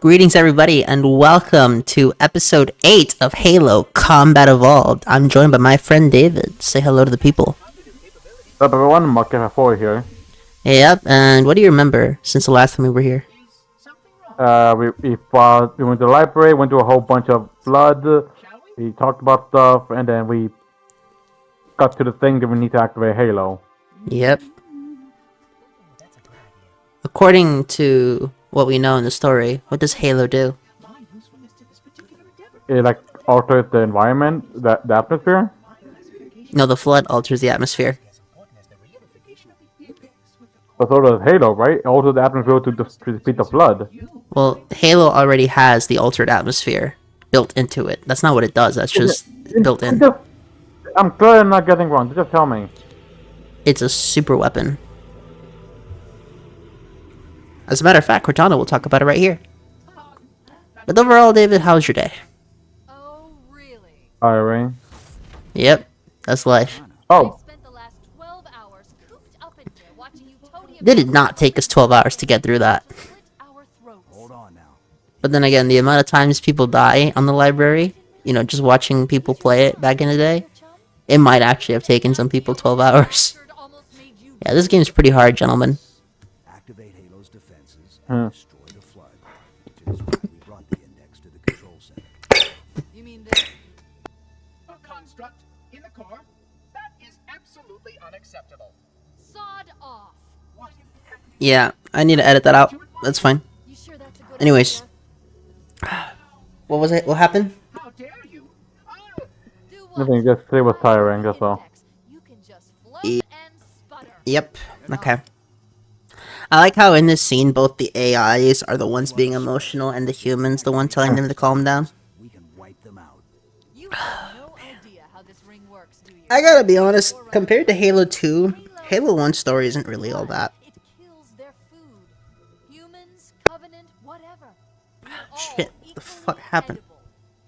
Greetings, everybody, and welcome to episode 8 of Halo Combat Evolved. I'm joined by my friend David. Say hello to the people. What's up, everyone? Mark4 here. Yep, and what do you remember since the last time we were here? We went to the library, went to a whole bunch of blood, we talked about stuff, and then we got to the thing that we need to activate Halo. Yep. According to what we know in the story, what does Halo do? It alters the environment, the atmosphere. No, the Flood alters the atmosphere. But so does Halo, right? It alters the atmosphere to defeat the flood. Well, Halo already has the altered atmosphere built into it. That's not what it does, that's just built in. I'm glad I'm not getting wrong. Just tell me. It's a super weapon. As a matter of fact, Cortana will talk about it right here. But overall, David, how's your day? Oh, really? Alright. Yep, that's life. Oh. It did not take us 12 hours to get through that. But then again, the amount of times people die on the library, just watching people play it back in the day, it might actually have taken some people 12 hours. Yeah, this game's pretty hard, gentlemen. Activate Halo's defenses and destroy the flood, which is why we brought the index to the control center. You mean this? A construct in the core? That is absolutely unacceptable. Sod off. What? Yeah, I need to edit that out. That's fine. You sure that's a good Anyways. idea? What was it? What happened? How dare you? Do what? Nothing, just it was tiring, that's all. You can just float E- and sputter. Yep. Okay. I like how in this scene, both the AIs are the ones being emotional and the humans the one telling them to calm down. We can wipe them out. You have no idea how this ring works, do you? I gotta be honest, compared to Halo 2, Halo 1 story isn't really all that. It kills their food. Humans, Covenant, whatever. We're all Shit, what the fuck equally happened? edible.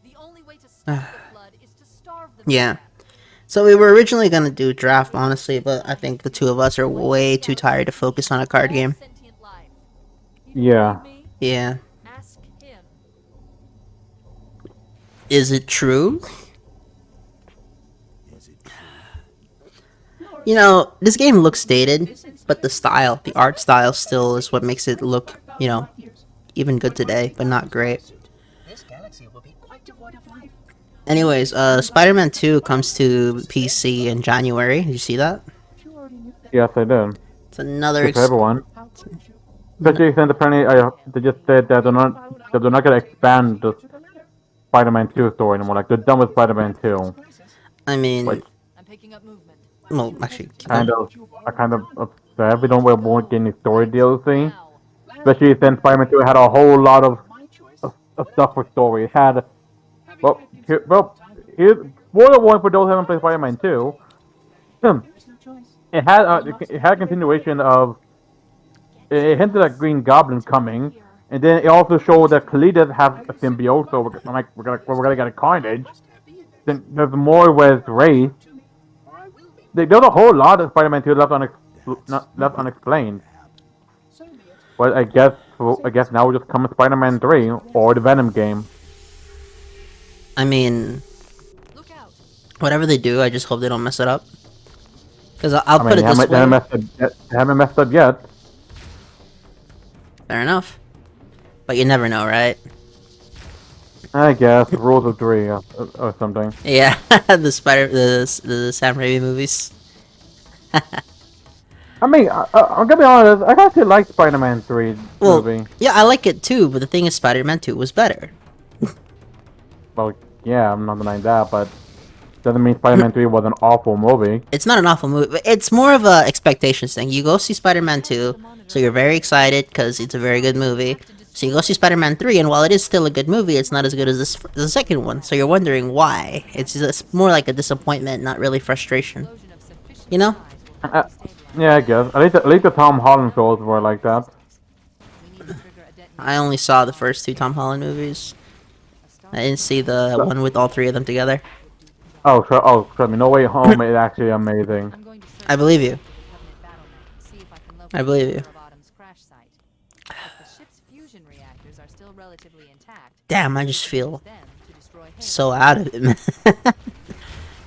The only way to stop the flood is to starve them. Yeah. So we were originally gonna do draft, honestly, but I think the two of us are way too tired to focus on a card game. Sentient life. Yeah. Me? Yeah. Ask him. Is it true? Is it This game looks dated, but the art style still is what makes it look, even good today, but not great. This galaxy will be quite devoid of life. Anyways, Spider-Man 2 comes to PC in January. Did you see that? Yes, I did. It's another... Good for everyone. Especially since apparently they just said that they're not going to expand the Spider-Man 2 story anymore. Like, they're done with Spider-Man 2. I mean... Like, I'm picking up movement. well, actually... I kind of upset we don't want any story DLC. Now. Especially since Spider-Man 2 had a whole lot of stuff for story. It had... Here's spoiler warning for those who haven't played Spider-Man 2. It had a continuation of... It hinted at Green Goblin coming, and then it also showed that Khalid has a symbiote, so we're gonna get a Carnage. Then there's more with Ray. There's a whole lot of Spider-Man 2 left unexplained. But I guess now we're just coming Spider-Man 3 or the Venom game. I mean... Look out. Whatever they do, I just hope they don't mess it up. Because I'll put it this They way... haven't messed up yet. Fair enough. But you never know, right? I guess rules of three or something. Yeah, the Sam Raimi movies. I mean, I'm gonna be honest. I actually like Spider-Man 3 movie. Yeah, I like it too, but the thing is, Spider-Man 2 was better. Well, yeah, I'm not denying that, but doesn't mean Spider-Man 3 was an awful movie. It's not an awful movie. It's more of a expectations thing. You go see Spider-Man 2, so you're very excited because it's a very good movie. So you go see Spider-Man 3, and while it is still a good movie, it's not as good as the second one. So you're wondering why. It's just more like a disappointment, not really frustration. You know? Yeah, I guess. At least the Tom Holland films were like that. I only saw the first two Tom Holland movies. I didn't see the one with all three of them together. Oh, sure. Oh, trust me. No Way Home is actually amazing. I believe you. I believe you. relatively intact, Damn, I just feel them to destroy Halo. so out of it, man.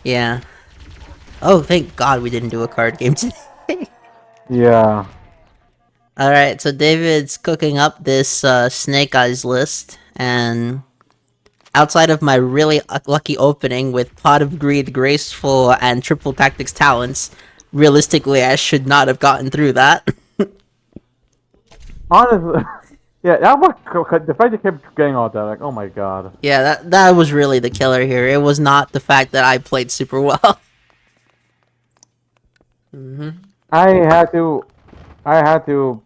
Yeah. Oh, thank God we didn't do a card game today. Yeah. Alright, so David's cooking up this Snake Eyes list, and outside of my really lucky opening with Pot of Greed, Graceful, and Triple Tactics talents, realistically I should not have gotten through that. Honestly, yeah, that was the fact they kept getting all that. Like, oh my god. Yeah, that was really the killer here. It was not the fact that I played super well. I had to. I had to.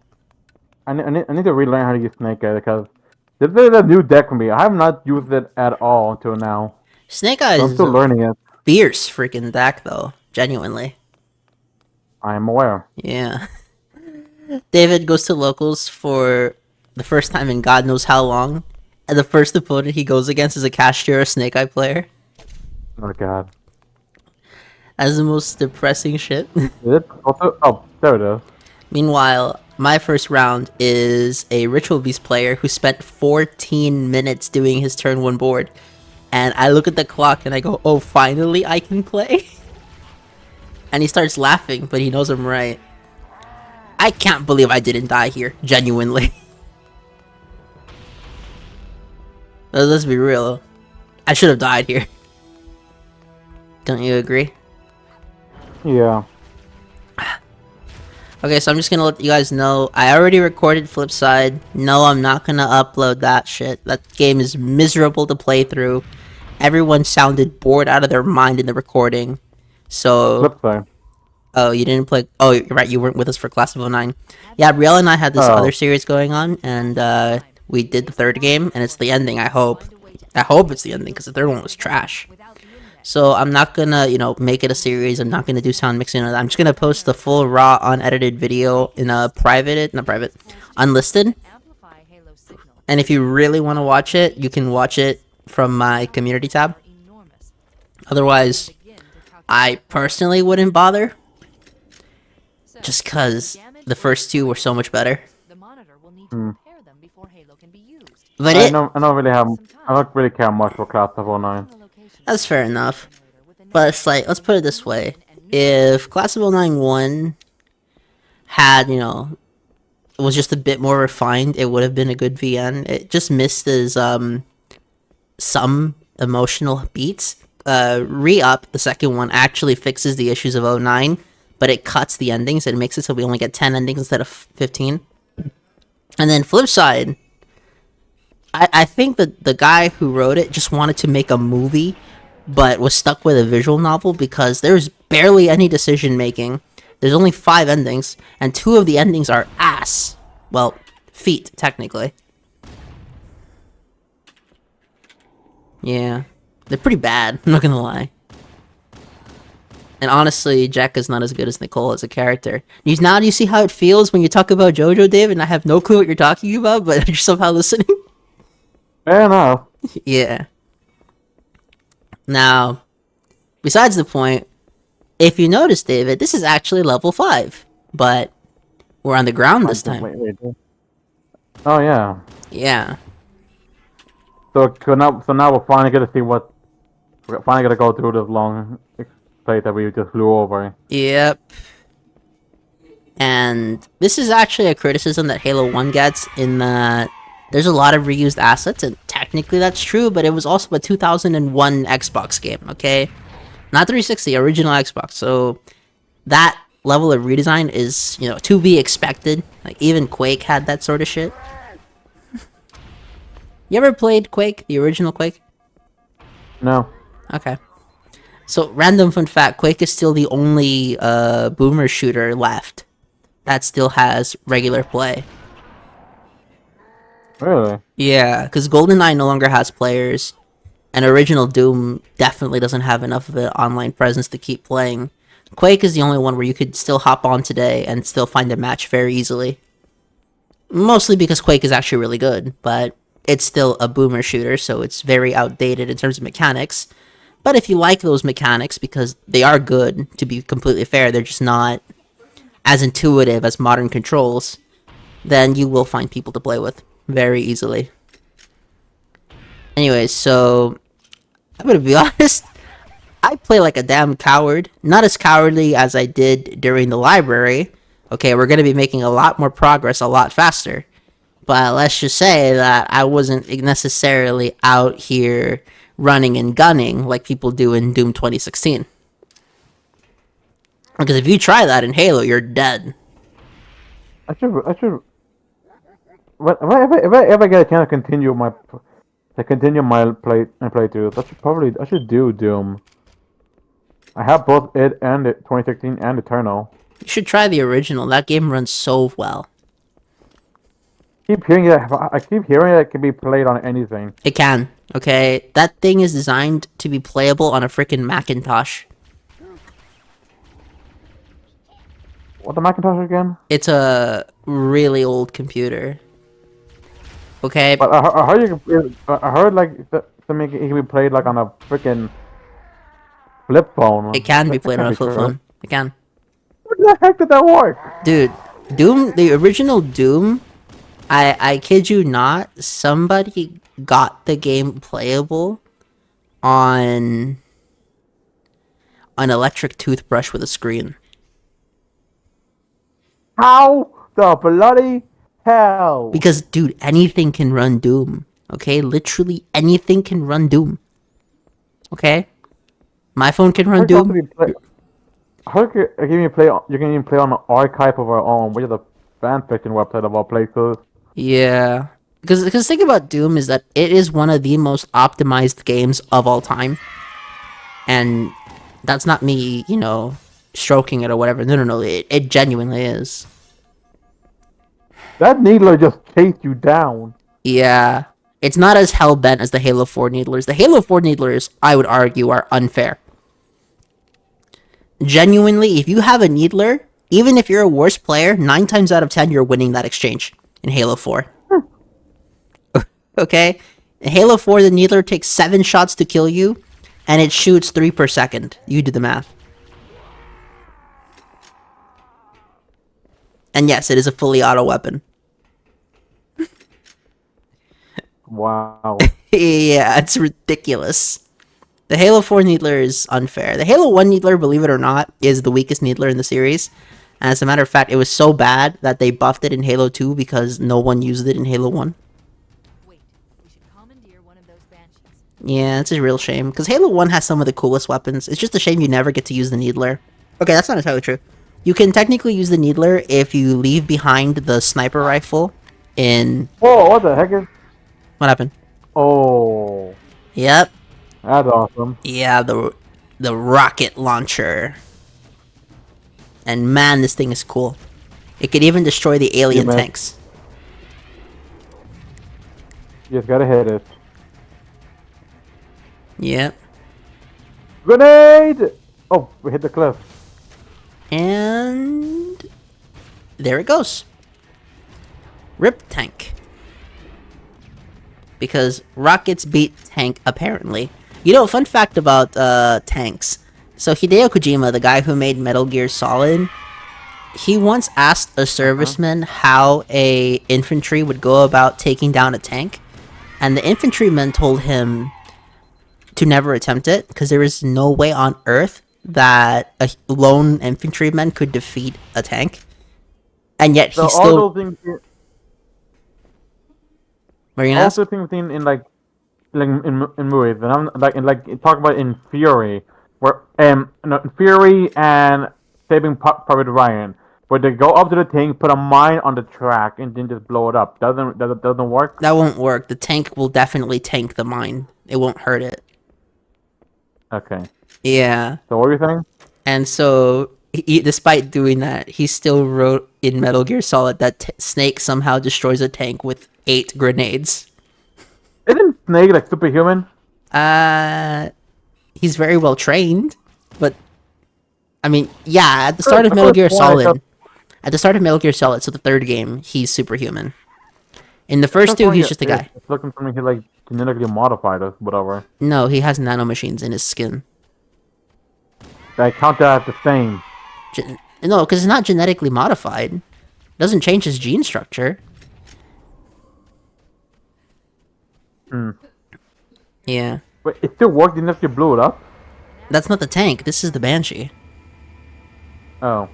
I need to relearn how to use Snake Eye because this is a new deck for me. I have not used it at all until now. Snake Eyes So I'm is still a learning it. fierce freaking deck, though. Genuinely. I am aware. Yeah. David goes to locals for the first time in God knows how long, and the first opponent he goes against is a Cashier Snake Eye player. Oh god. That's the most depressing shit. Is it also? Oh, there it is. Meanwhile, my first round is a Ritual Beast player who spent 14 minutes doing his turn 1 board. And I look at the clock and I go, oh, finally I can play? And he starts laughing, but he knows I'm right. I can't believe I didn't die here, genuinely. Let's be real. I should have died here. Don't you agree? Yeah. Okay, so I'm just gonna let you guys know, I already recorded Flipside. No, I'm not gonna upload that shit. That game is miserable to play through. Everyone sounded bored out of their mind in the recording. So... Flip side. Oh, you didn't play... Oh, you're right, you weren't with us for Class of '09. Yeah, Brielle and I had this Oh. other series going on, and we did the third game, and it's the ending, I hope. I hope it's the ending, because the third one was trash. So I'm not gonna, make it a series. I'm not gonna do sound mixing. I'm just gonna post the full raw, unedited video in a unlisted. Amplify Halo signal. And if you really want to watch it, you can watch it from my community tab. Enormous. Otherwise, Begin to calculate I personally wouldn't bother, so, just because the first two were so much better. the monitor will need to repair them before Halo can be used. But I don't really care much for Class of 09. that's fair enough. But it's like, let's put it this way. If Class of 09 1 had, was just a bit more refined, it would have been a good VN. It just missed his, some emotional beats. Re-Up, the second one, actually fixes the issues of 09, but it cuts the endings. It makes it so we only get 10 endings instead of 15. And then Flipside, I think that the guy who wrote it just wanted to make a movie, but was stuck with a visual novel because there's barely any decision making. There's only 5 endings, and 2 of the endings are ass. Well, feet, technically. Yeah. They're pretty bad, I'm not gonna lie. And honestly, Jack is not as good as Nicole as a character. Now do you see how it feels when you talk about JoJo, Dave, and I have no clue what you're talking about, but you're somehow listening? Fair enough. Yeah. Now, besides the point, if you notice, David, this is actually level 5, but we're on the ground this time. Wait. Oh yeah. Yeah. So now we're finally gonna see what. We're finally gonna go through this long plate that we just flew over. Yep. And this is actually a criticism that Halo 1 gets in that there's a lot of reused assets, and technically that's true, but it was also a 2001 Xbox game, okay? Not 360, original Xbox, so that level of redesign is, to be expected. Like, even Quake had that sort of shit. You ever played Quake, the original Quake? No. Okay. So, random fun fact, Quake is still the only boomer shooter left that still has regular play. Really? Yeah, because GoldenEye no longer has players, and original Doom definitely doesn't have enough of an online presence to keep playing. Quake is the only one where you could still hop on today and still find a match very easily. Mostly because Quake is actually really good, but it's still a boomer shooter, so it's very outdated in terms of mechanics. But if you like those mechanics, because they are good, to be completely fair, they're just not as intuitive as modern controls, then you will find people to play with very easily. Anyways, so I'm gonna be honest. I play like a damn coward. Not as cowardly as I did during the library. Okay, we're gonna be making a lot more progress a lot faster. But let's just say that I wasn't necessarily out here running and gunning like people do in Doom 2016. Because if you try that in Halo, you're dead. I should. If I ever get a chance to continue my playthroughs, I should do Doom. I have both it and it 2016 and Eternal. You should try the original. That game runs so well. I keep hearing it can be played on anything. It can. Okay, that thing is designed to be playable on a freaking Macintosh. What the Macintosh again? It's a really old computer. Okay, But I heard like to make it can be played like on a freaking flip phone. it can be That played can't on a be flip true. phone. It can. What the heck did that work? Dude, Doom, the original Doom, I kid you not, somebody got the game playable on an electric toothbrush with a screen. How the bloody hell? Because, dude, anything can run Doom. Okay? Literally anything can run Doom. Okay? My phone can run Doom. How can you play? You can even play on the archive of our own, which is the fan fiction website of all places. Yeah. Because the thing about Doom is that it is one of the most optimized games of all time. And that's not me, stroking it or whatever. No. It genuinely is. That needler just chased you down. Yeah. It's not as hell-bent as the Halo 4 needlers. The Halo 4 needlers, I would argue, are unfair. Genuinely, if you have a needler, even if you're a worse player, 9 times out of 10 you're winning that exchange in Halo 4. Okay? In Halo 4, the needler takes 7 shots to kill you, and it shoots 3 per second. You do the math. And yes, it is a fully auto weapon. Wow. Yeah, it's ridiculous. The Halo 4 needler is unfair. The Halo 1 needler, believe it or not, is the weakest needler in the series. And as a matter of fact, it was so bad that they buffed it in Halo 2 because no one used it in Halo 1. Wait, we should commandeer one of those banshees. Yeah, it's a real shame. Because Halo 1 has some of the coolest weapons. It's just a shame you never get to use the needler. Okay, that's not entirely true. You can technically use the needler if you leave behind the sniper rifle in... Whoa, what the heck is... What happened? Oh, Yep. that's awesome. Yeah, the rocket launcher. And man, this thing is cool. It could even destroy the alien man. tanks. You just gotta hit it. Yep. Grenade! Oh, we hit the cliff. And... there it goes. Rip tank. Because rockets beat tank, apparently. Fun fact about tanks. So Hideo Kojima, the guy who made Metal Gear Solid, he once asked a serviceman how a infantry would go about taking down a tank. And the infantryman told him to never attempt it, because there is no way on Earth that a lone infantryman could defeat a tank. And yet he So still... all those things, What are you gonna ask? also things in in movies, and I'm talk about in Fury, where no, Fury and Saving Private Ryan, where they go up to the thing, put a mine on the track, and then just blow it up. Doesn't work? That won't work. The tank will definitely tank the mine. It won't hurt it. Okay. Yeah. So what were you saying? And so, despite doing that, he still wrote in Metal Gear Solid that Snake somehow destroys a tank with 8 grenades. Isn't Snake like superhuman? He's very well trained, but I mean, yeah, at the start of Metal Gear Solid, so the third game, he's superhuman. In the first 2, he's just a guy. It's looking for me, he like genetically modified or whatever. No, he has nanomachines in his skin. I count that as the same. No, because it's not genetically modified. It doesn't change his gene structure. Yeah. Wait, it still worked even if you blew it up? That's not the tank. This is the Banshee. Oh.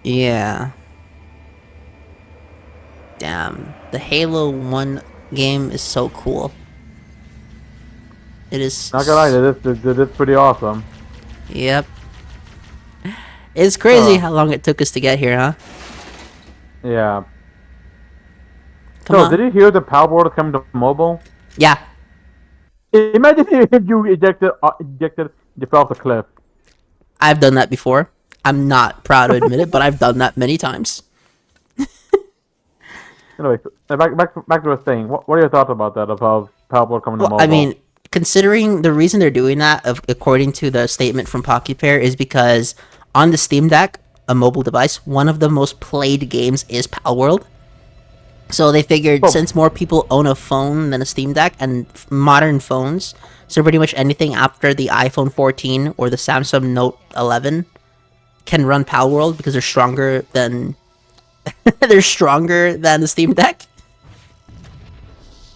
Yeah. Damn. The Halo 1 game is so cool. It is. Not gonna lie, this is pretty awesome. Yep. It's crazy Oh. how long it took us to get here, huh? Yeah. Come So, on. did you hear the Power Board is coming to mobile? Yeah. Imagine if you ejected, you fell off the cliff. I've done that before. I'm not proud to admit it, but I've done that many times. Anyway, back to the thing. What are your thoughts about that? About Power Board coming to Well, mobile? I mean, considering the reason they're doing that, according to the statement from PocketPair, is because on the Steam Deck, a mobile device, one of the most played games is Palworld. So they figured Oh. since more people own a phone than a Steam Deck and modern phones, so pretty much anything after the iPhone 14 or the Samsung Note 11 can run Palworld because they're stronger than they're stronger than the Steam Deck.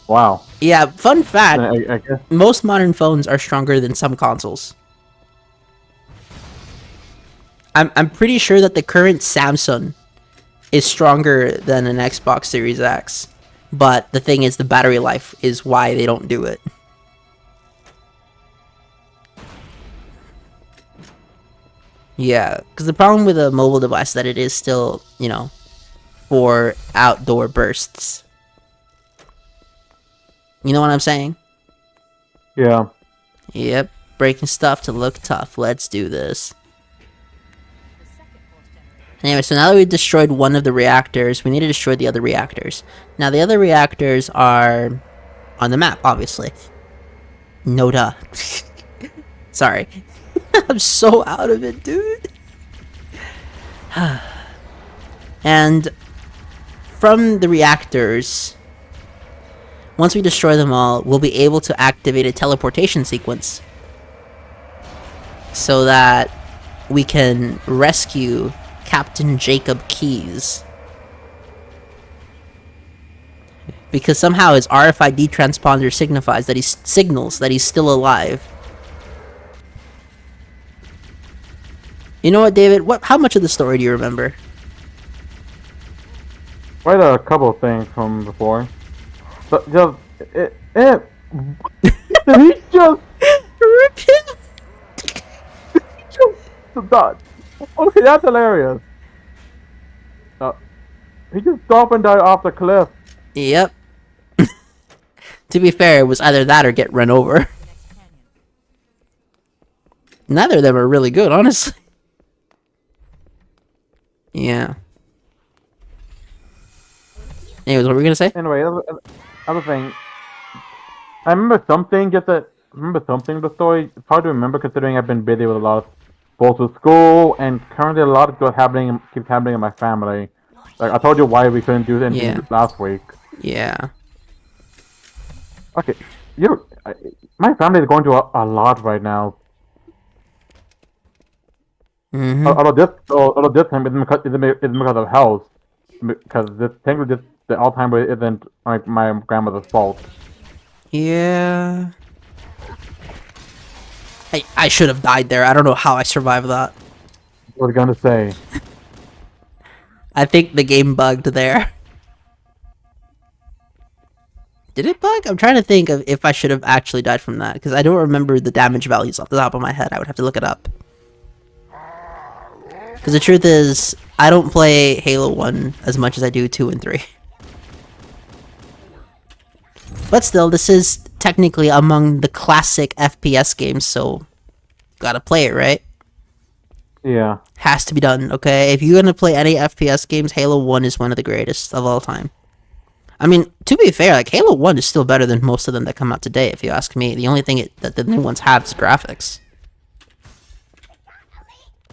Wow. Yeah, fun fact, I guess. most modern phones are stronger than some consoles. I'm pretty sure that the current Samsung is stronger than an Xbox Series X. But the thing is, the battery life is why they don't do it. Yeah, because the problem with a mobile device is that it is still, for outdoor bursts. You know what I'm saying? Yeah. Yep, breaking stuff to look tough. Let's do this. Anyway, so now that we've destroyed one of the reactors, we need to destroy the other reactors. Now, the other reactors are on the map, obviously. No duh. Sorry. I'm so out of it, dude. And from the reactors, once we destroy them all, we'll be able to activate a teleportation sequence so that we can rescue Captain Jacob Keyes. Because somehow his RFID transponder signals that he's still alive. You know what, David? How much of the story do you remember? Quite a couple of things from before. But just he just Rip him! that. Okay, that's hilarious. He just dropped and died off the cliff. Yep. To be fair, it was either that or get run over. Neither of them are really good, honestly. Yeah. Anyways, what were we gonna say? Anyway, other thing. I remember something. Something in the story. It's hard to remember considering I've been busy with a lot of both with school and currently a lot of stuff keeps happening in my family. Like I told you why we couldn't do anything Yeah. last week. Yeah. Okay, my family is going through a lot right now. Mm-hmm. Although this time it's because of health, because this technically the Alzheimer's isn't like my grandmother's fault. Yeah. I should have died there. I don't know how I survived that. I was gonna say. I think the game bugged there. Did it bug? I'm trying to think of if I should have actually died from that, because I don't remember the damage values off the top of my head. I would have to look it up. Because the truth is, I don't play Halo 1 as much as I do 2 and 3. But still, this is technically among the classic FPS games, so gotta play it, right? Yeah. Has to be done, okay? If you're gonna play any FPS games, Halo 1 is one of the greatest of all time. I mean, to be fair, like, Halo 1 is still better than most of them that come out today, if you ask me. The only thing that the new ones have is graphics.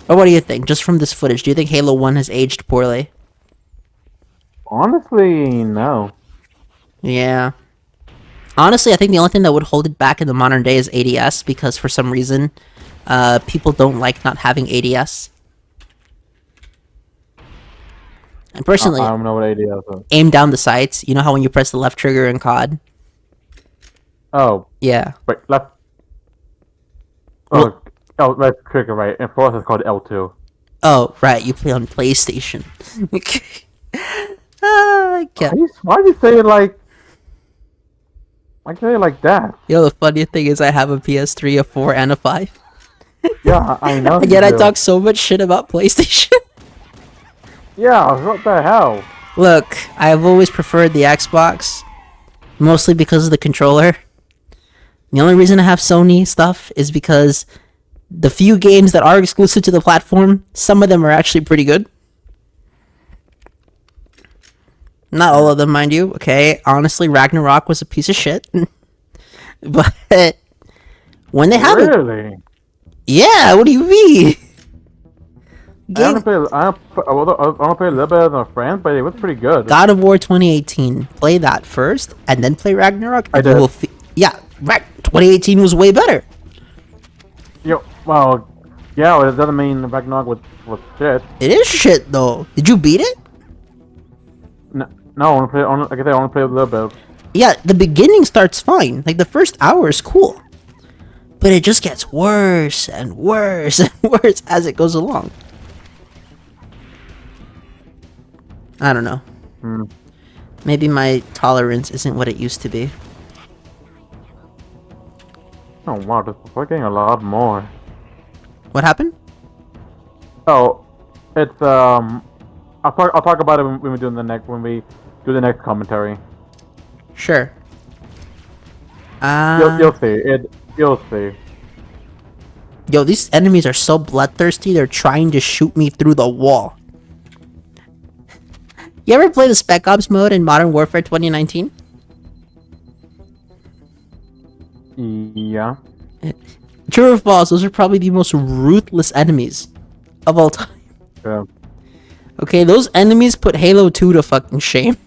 Or what do you think? Just from this footage, do you think Halo 1 has aged poorly? Honestly, no. Yeah. Honestly, I think the only thing that would hold it back in the modern day is ADS, because for some reason, people don't like not having ADS. And personally, I don't know what ADS is. aim down the sights. You know how when you press the left trigger in COD? Oh, Yeah. wait, left. Well, Oh, left trigger, right. And for us, it's called L2. oh, right. You play on PlayStation. I can't. Why do you say it like? Why do you say it like that? You know, the funny thing is, I have a PS3, a 4, and a 5. Yeah, I know. And you yet I do. talk so much shit about PlayStation. Yeah, what the hell? Look, I've always preferred the Xbox, mostly because of the controller. The only reason I have Sony stuff is because the few games that are exclusive to the platform, some of them are actually pretty good. Not all of them, mind you. Okay, honestly, Ragnarok was a piece of shit. But when they have it, Really? yeah. What do you mean? I only Game played. I only played a little bit of the friends, but it was pretty good. God of War 2018. Play that first, and then play Ragnarok. I And you did. will. 2018 was way better. Well, yeah, well, it doesn't mean Ragnarok was shit. It is shit though. Did you beat it? No, I only played. Like I said, I only played a little bit. Yeah, the beginning starts fine. Like the first hour is cool. But it just gets worse and worse and worse as it goes along. I don't know. Maybe my tolerance isn't what it used to be. Oh wow, we're getting a lot more. What happened? Oh, it's I'll talk about it when we do the next commentary. Sure. You'll see. You'll see. Yo, these enemies are so bloodthirsty, they're trying to shoot me through the wall. You ever play the Spec Ops mode in Modern Warfare 2019? Yeah. True or false, those are probably the most ruthless enemies of all time. Yeah. Okay, those enemies put Halo 2 to fucking shame.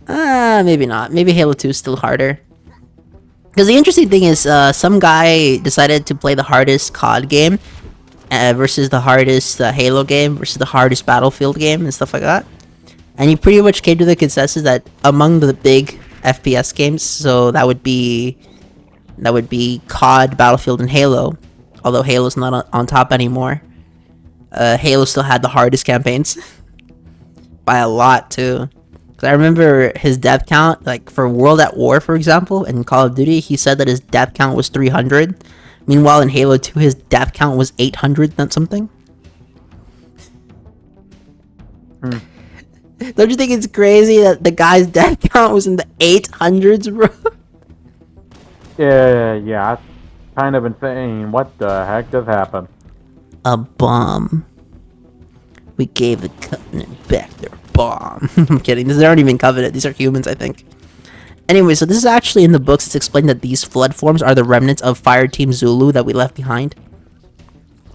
Maybe not. Maybe Halo 2 is still harder. Because the interesting thing is, some guy decided to play the hardest COD game versus the hardest Halo game versus the hardest Battlefield game and stuff like that. And he pretty much came to the consensus that among the big FPS games, so that would be COD, Battlefield, and Halo. Although Halo's not on top anymore. Halo still had the hardest campaigns. By a lot, too. Because I remember his death count, like for World at War, for example, in Call of Duty, he said that his death count was 300. Meanwhile, in Halo 2, his death count was 800 and something. Don't you think it's crazy that the guy's death count was in the 800s, bro? Yeah, that's kind of insane. What the heck just happened? A bomb. We gave the Covenant back their bomb. I'm kidding. These aren't even Covenant. These are humans, I think. Anyway, so this is actually in the books. It's explained that these flood forms are the remnants of Fire Team Zulu that we left behind.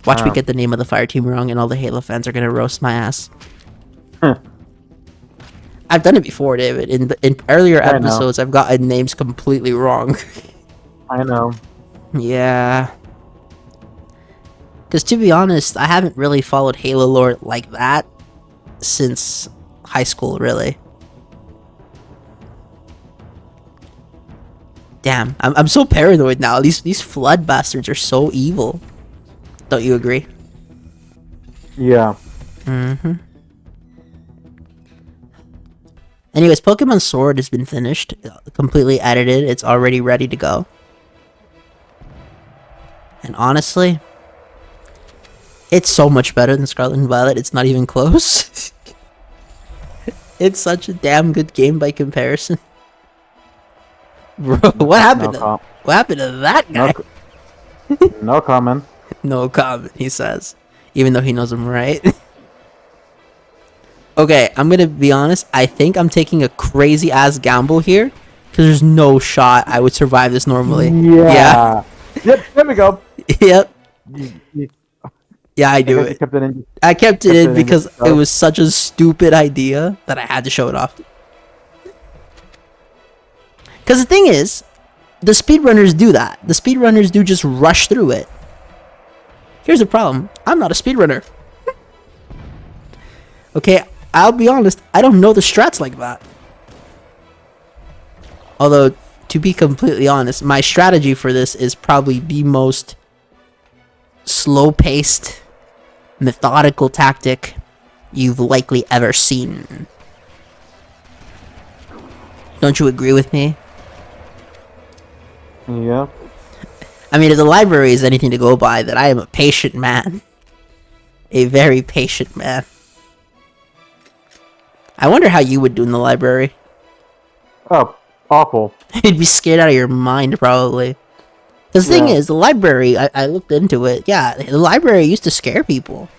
Watch me get the name of the Fire Team wrong, and all the Halo fans are gonna roast my ass. I've done it before, David. In earlier I know. episodes, I've gotten names completely wrong. I know. Yeah. Because to be honest, I haven't really followed Halo lore like that since high school, really. Damn, I'm so paranoid now. These flood bastards are so evil. Don't you agree? Yeah. Anyways, Pokemon Sword has been finished, completely edited. It's already ready to go. And honestly, it's so much better than Scarlet and Violet. It's not even close. It's such a damn good game by comparison. Bro, what happened? What happened to that guy? No comment. No comment, he says. Even though he knows I'm right. Okay, I'm gonna be honest. I think I'm taking a crazy ass gamble here. Because there's no shot I would survive this normally. Yeah. Yep, there we go. Yep. You Yeah, I do it. kept it in. I kept it in because yourself. it was such a stupid idea that I had to show it off. Because the thing is, the speedrunners do that. The speedrunners do just rush through it. Here's the problem. I'm not a speedrunner. Okay, I'll be honest. I don't know the strats like that. Although, to be completely honest, my strategy for this is probably the most slow-paced, methodical tactic you've likely ever seen. Don't you agree with me? Yeah. I mean, if the library is anything to go by, then I am a patient man. A very patient man. I wonder how you would do in the library. Oh, awful. You'd be scared out of your mind, probably. The thing Yeah. is, the library, I looked into it. Yeah, the library used to scare people.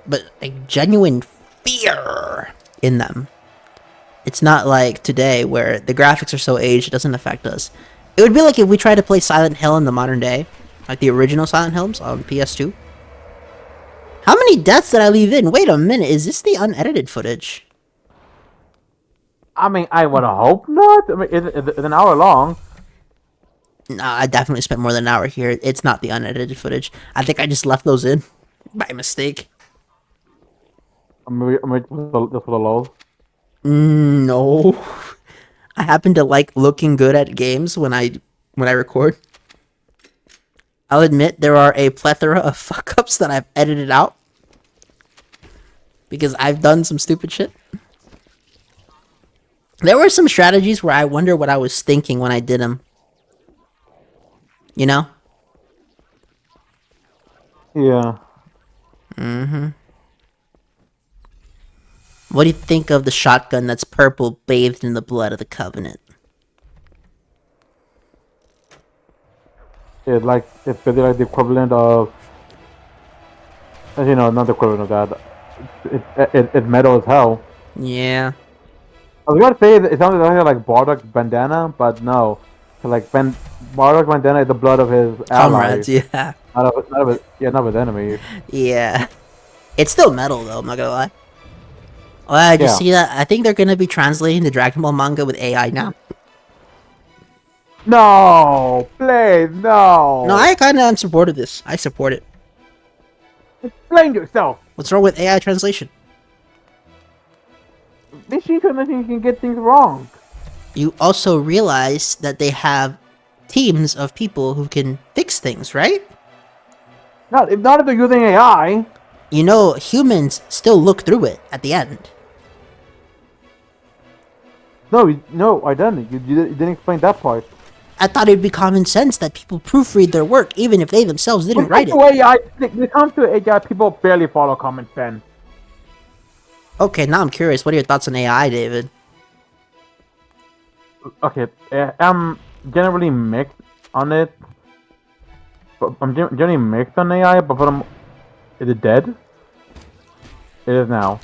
But, like, genuine fear in them. It's not like today, where the graphics are so aged, it doesn't affect us. It would be like if we tried to play Silent Hill in the modern day. Like the original Silent Hills on PS2. How many deaths did I leave in? Wait a minute, is this the unedited footage? I mean, I would hope not. I mean, it's an hour long. Nah, I definitely spent more than an hour here. It's not the unedited footage. I think I just left those in by mistake. Just for the lows. No. I happen to like looking good at games when I record. I'll admit there are a plethora of fuck ups that I've edited out because I've done some stupid shit. There were some strategies where I wonder what I was thinking when I did them. You know? Yeah. What do you think of the shotgun that's purple bathed in the blood of the Covenant? It's basically like the equivalent of, not the equivalent of that. It's metal as hell. Yeah. I was gonna say it sounded like Bardock's bandana, but no. So Bardock's bandana is the blood of his Comrades, allies, yeah. not of his enemies. Yeah. It's still metal, though, I'm not gonna lie. Oh, did you Yeah. see that? I think they're gonna be translating the Dragon Ball manga with AI now. No, please, no. No, I kinda am supportive of this. I support it. Explain yourself. What's wrong with AI translation? Machine translation can get things wrong. You also realize that they have teams of people who can fix things, right? Not if they're using AI. You know, humans still look through it at the end. No, I didn't. You didn't explain that part. I thought it'd be common sense that people proofread their work even if they themselves didn't write it. When it comes to AI, people barely follow common sense. Okay, now I'm curious. What are your thoughts on AI, David? Okay, I'm generally mixed on it. But I'm generally mixed on AI, but is it dead? It is now.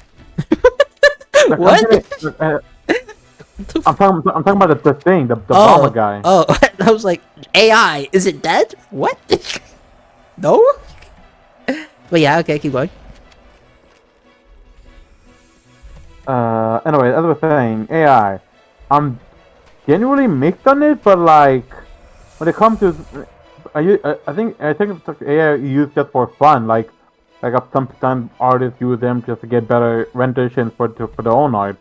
What? I'm talking about the thing, the bomber guy. Oh, I was like, AI, is it dead? What? No? But yeah, okay, keep going. Anyway, as I was saying, AI. I'm genuinely mixed on it, but like, when it comes to, I think it's AI used just for fun. Like sometimes artists use them just to get better renditions for their own art.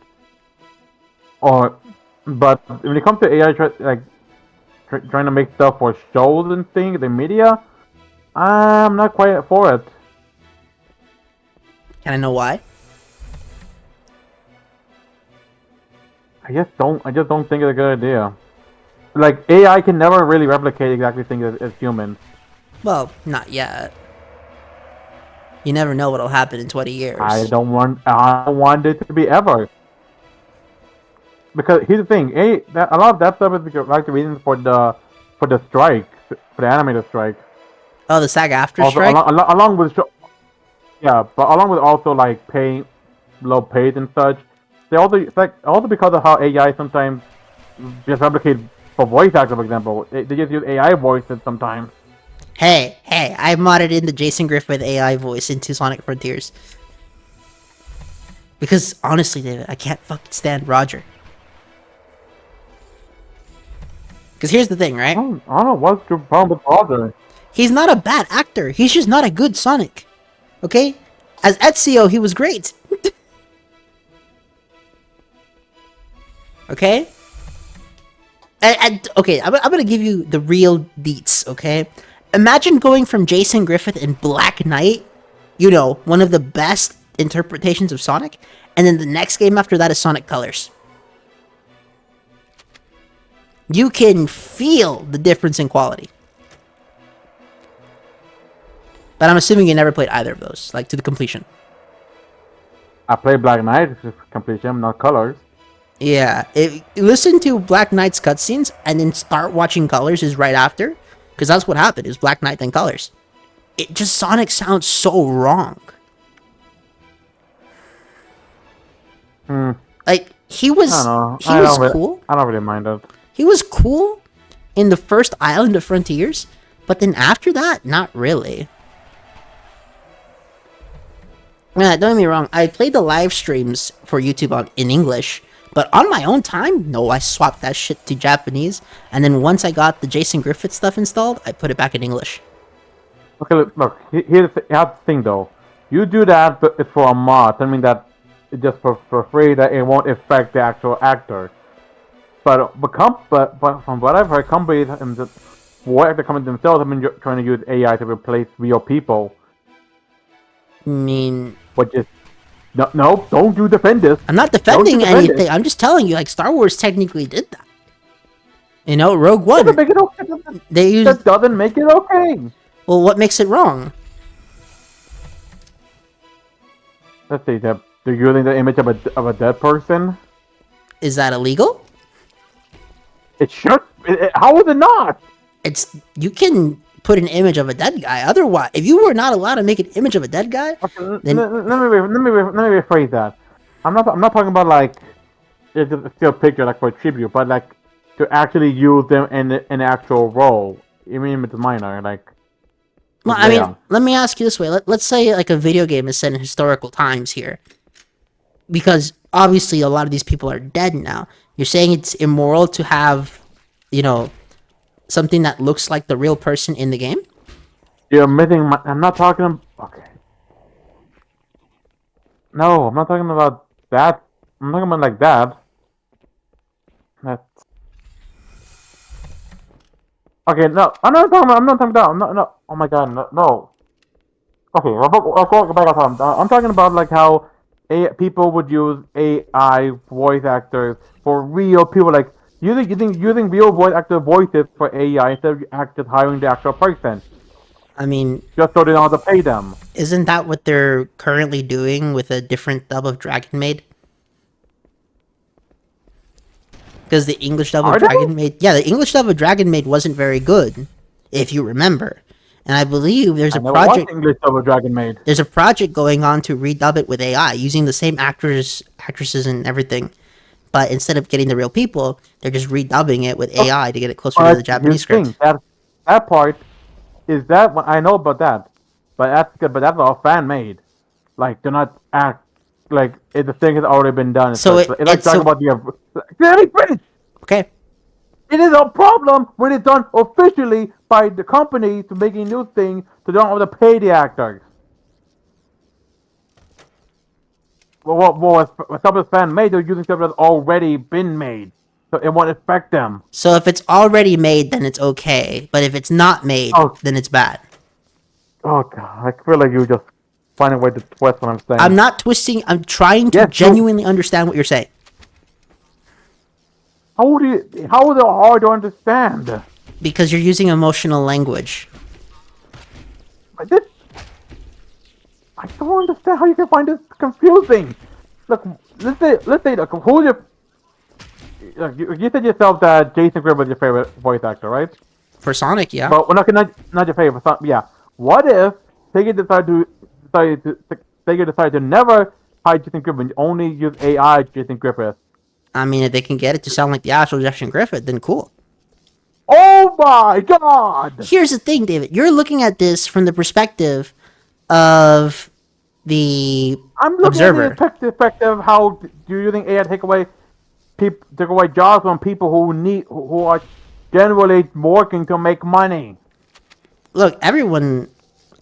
But when it comes to AI, trying to make stuff for shows and things, the media, I'm not quite for it. Can I know why? I just don't think it's a good idea. Like AI can never really replicate exactly things as humans. Well, not yet. You never know what'll happen in 20 years. I don't want it to be ever. Because here's the thing, a lot of that stuff is like the reason for the strike, for the animator strike. Oh, the SAG-AFTRA Also, strike? along with but along with also like paying low pays and such. They also because of how AI sometimes just replicate for voice actors, for example. They just use AI voices sometimes. Hey, I modded in the Jason Griffith AI voice into Sonic Frontiers. Because, honestly, David, I can't fucking stand Roger. Because here's the thing, right? I don't know what's your problem with Roger. He's not a bad actor. He's just not a good Sonic. Okay? As Ezio, he was great. Okay? Okay, I'm gonna give you the real deets. Okay, imagine going from Jason Griffith in Black Knight, one of the best interpretations of Sonic, and then the next game after that is Sonic Colors. You can feel the difference in quality. But I'm assuming you never played either of those, like to the completion. I played Black Knight completion, not Colors. Yeah, listen to Black Knight's cutscenes and then start watching Colors is right after, because that's what happened. It was Black Knight then Colors. It just Sonic sounds so wrong. Like he was, I don't know. he was cool. I don't really mind it. He was cool in the first Island of Frontiers, but then after that, not really. Yeah, don't get me wrong. I played the live streams for YouTube in English, but on my own time, no, I swapped that shit to Japanese. And then once I got the Jason Griffith stuff installed, I put it back in English. Okay, look. Here's the thing, though. You do that, but it's for a mod. I mean that it's just for free. That it won't affect the actual actor. But from what I've heard, companies and the companies themselves have been trying to use AI to replace real people. I mean, Which is no, don't you defend this. I'm not defending anything. I'm just telling you, like, Star Wars technically did that. Rogue One. Doesn't make it okay. That doesn't make it okay. Well, what makes it wrong? Let's see, they're using the image of a dead person. Is that illegal? It should. How is it not? You can put an image of a dead guy. Otherwise, if you were not allowed to make an image of a dead guy, Okay, then let me rephrase that. I'm not talking about like it's a still picture like for a tribute, but like to actually use them in an actual role. You mean it's minor, like. well, I mean, let me ask you this way. Let's say like a video game is set in historical times here, because obviously a lot of these people are dead now. You're saying it's immoral to have, something that looks like the real person in the game? You're missing. I'm not talking. Okay. No, I'm not talking about that. I'm talking about like that. That's. Okay, no, I'm not talking about. No. Oh my god, no. Okay, I'll go back on. I'm talking about like how people would use AI voice actors for real people, like using real voice actor voices for AI instead of actually hiring the actual person. I mean, Just so they don't have to pay them. isn't that what they're currently doing with a different dub of Dragon Maid? Because the English dub of Dragon Maid, the English dub of Dragon Maid wasn't very good, if you remember. And I believe there's a project. English dub of Dragon Maid. There's a project going on to redub it with AI using the same actresses, and everything. But instead of getting the real people, they're just redubbing it with AI to get it closer to the Japanese script. That part is that I know about that, but that's good. But that's all fan made. Like they're not act like the thing has already been done. So it's like talking about the. Let me finish. Okay. It is a problem when it's done officially by the company to make a new thing, so they don't have to pay the actors. Well, stuff that's fan made, they're using stuff that's already been made, so it won't affect them. So if it's already made, then it's okay. But if it's not made, then it's bad. Oh god, I feel like you just find a way to twist what I'm saying. I'm not twisting. I'm trying to genuinely understand what you're saying. How is it hard to understand? Because you're using emotional language. But I don't understand how you can find this confusing. Look, let's say, look, who's your? Look, you said yourself that Jason Griffith was your favorite voice actor, right? For Sonic, yeah. But not your favorite. Yeah. What if Sega decided to never hide Jason Griffith and only use AI Jason Griffith? I mean, if they can get it to sound like the actual Jason Griffith, then cool. Oh my god! Here's the thing, David. You're looking at this from the perspective of the observer. I'm looking at the perspective how you're using AI to take away jobs from people who are generally working to make money. Look, everyone.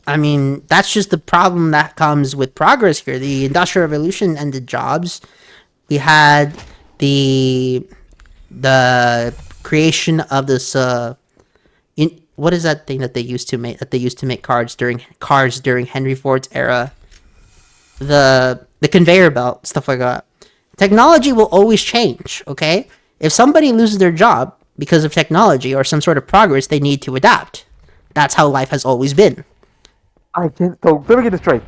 I mean, that's just the problem that comes with progress here. The Industrial Revolution ended jobs. We had the creation of this what is that thing that they used to make cars during Henry Ford's era? The conveyor belt, stuff like that. Technology will always change, okay? If somebody loses their job because of technology or some sort of progress, they need to adapt. That's how life has always been. I can't. So let me get this straight.